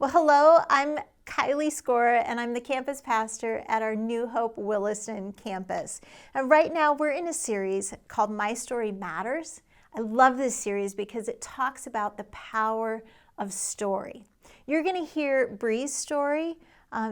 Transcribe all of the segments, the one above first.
Well, hello, I'm Kylie Skora, and I'm the campus pastor at our New Hope Williston campus. And right now, we're in a series called My Story Matters. I love this series because it talks about the power of story. You're going to hear Bree's story.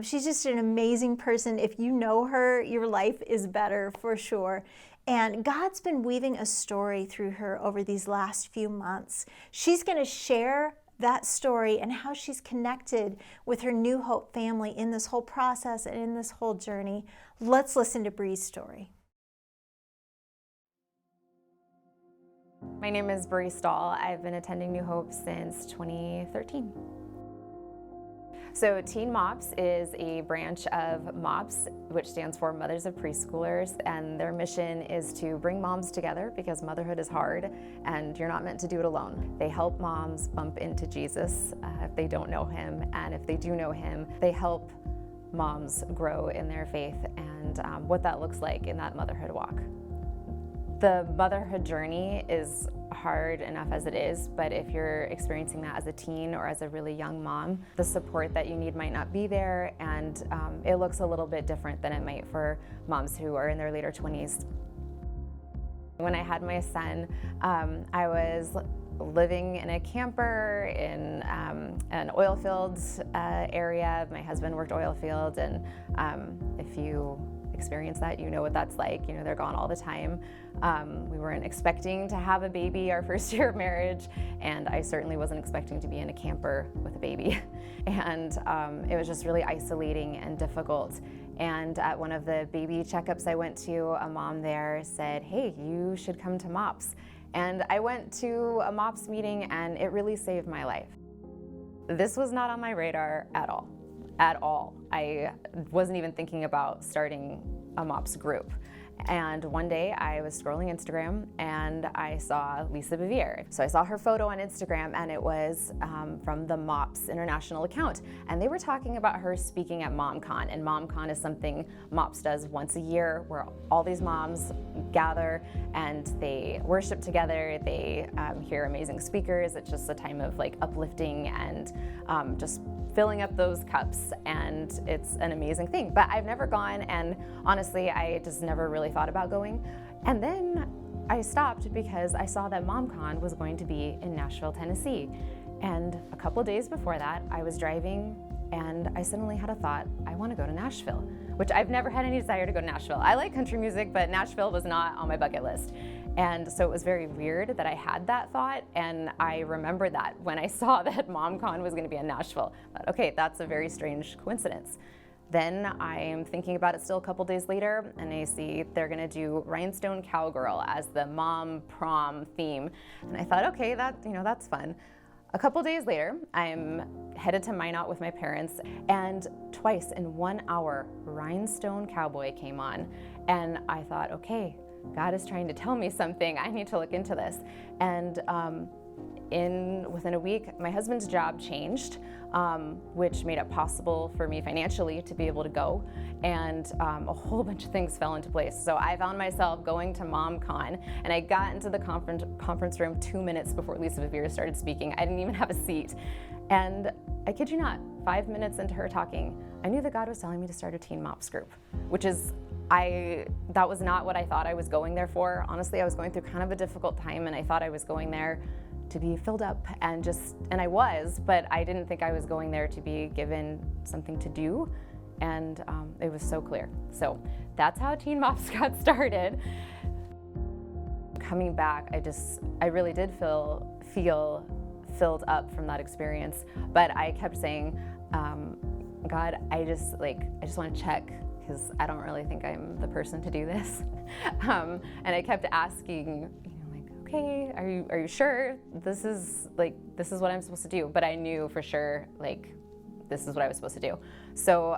She's just an amazing person. If you know her, your life is better for sure. And God's been weaving a story through her over these last few months. She's going to share that story and how she's connected with her New Hope family in this whole process and in this whole journey. Let's listen to Bree's story. My name is Bree Stahl. I've been attending New Hope since 2013. So Teen MOPS is a branch of MOPS, which stands for Mothers of Preschoolers, and their mission is to bring moms together because motherhood is hard and you're not meant to do it alone. They help moms bump into Jesus if they don't know him, and if they do know him, they help moms grow in their faith and what that looks like in that motherhood walk. The motherhood journey is hard enough as it is, but if you're experiencing that as a teen or as a really young mom, the support that you need might not be there, and it looks a little bit different than it might for moms who are in their later 20s. When I had my son, I was living in a camper in an oil fields area. My husband worked oil fields, and if you experience that, you know what that's like. You know, they're gone all the time. We weren't expecting to have a baby our first year of marriage, and I certainly wasn't expecting to be in a camper with a baby. And it was just really isolating and difficult. And at one of the baby checkups I went to, a mom there said, "Hey, you should come to MOPS." And I went to a MOPS meeting, and it really saved my life. This was not on my radar at all. At all. I wasn't even thinking about starting a MOPS group. And one day I was scrolling Instagram and I saw Lisa Bevere. So I saw her photo on Instagram, and it was from the MOPS International account. And they were talking about her speaking at MomCon. And MomCon is something MOPS does once a year where all these moms gather and they worship together. They hear amazing speakers. It's just a time of like uplifting and just filling up those cups, and it's an amazing thing. But I've never gone, and honestly, I just never really thought about going. And then I stopped because I saw that MomCon was going to be in Nashville, Tennessee. And a couple days before that, I was driving and I suddenly had a thought, I want to go to Nashville, which I've never had any desire to go to Nashville. I like country music, but Nashville was not on my bucket list. And so it was very weird that I had that thought, and I remembered that when I saw that MomCon was going to be in Nashville. I thought, okay, that's a very strange coincidence. Then I'm thinking about it still a couple days later, and I see they're going to do Rhinestone Cowgirl as the mom prom theme. And I thought, okay, that's fun. A couple days later, I'm headed to Minot with my parents, and twice in 1 hour, Rhinestone Cowboy came on. And I thought, okay, God is trying to tell me something. I need to look into this. And within a week, my husband's job changed, which made it possible for me financially to be able to go. And a whole bunch of things fell into place. So I found myself going to MomCon, and I got into the conference room 2 minutes before Lisa Bevere started speaking. I didn't even have a seat. And I kid you not, 5 minutes into her talking, I knew that God was telling me to start a teen MOPS group, which is that was not what I thought I was going there for. Honestly, I was going through kind of a difficult time, and I thought I was going there to be filled up and I was, but I didn't think I was going there to be given something to do, and it was so clear. So that's how Teen MOPS got started. Coming back, I really did feel filled up from that experience, but I kept saying, God, I just want to check, because I don't really think I'm the person to do this. And I kept asking, okay, are you sure this is what I'm supposed to do? But I knew for sure, this is what I was supposed to do. So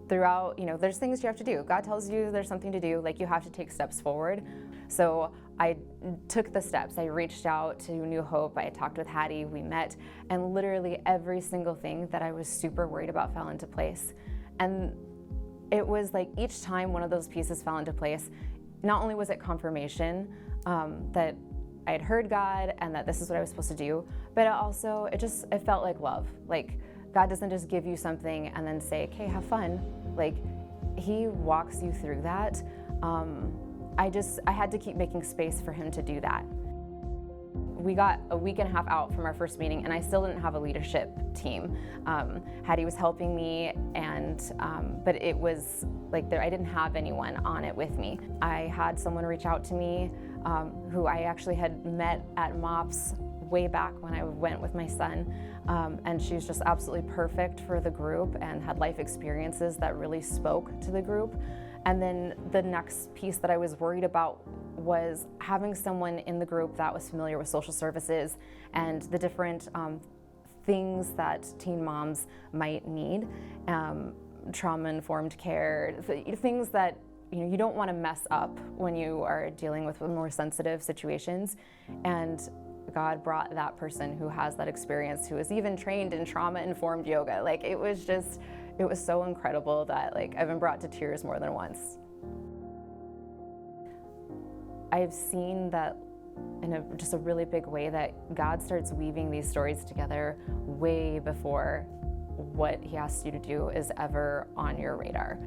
throughout, there's things you have to do. God tells you there's something to do, you have to take steps forward. So I took the steps. I reached out to New Hope. I talked with Hattie. We met, and literally every single thing that I was super worried about fell into place. And it was like each time one of those pieces fell into place, not only was it confirmation that I I had heard God and that this is what I was supposed to do, but it felt like love. Like God doesn't just give you something and then say, okay, have fun. Like, he walks you through that. I had to keep making space for him to do that. We got a week and a half out from our first meeting, and I still didn't have a leadership team. Hattie was helping me, but it was like I didn't have anyone on it with me. I had someone reach out to me who I actually had met at MOPS way back when I went with my son, and she's just absolutely perfect for the group and had life experiences that really spoke to the group. And then the next piece that I was worried about was having someone in the group that was familiar with social services and the different things that teen moms might need, trauma-informed care, things that you don't want to mess up when you are dealing with more sensitive situations. And God brought that person who has that experience, who is even trained in trauma-informed yoga. Like, it was so incredible that I've been brought to tears more than once. I've seen that in just a really big way that God starts weaving these stories together way before what he asks you to do is ever on your radar.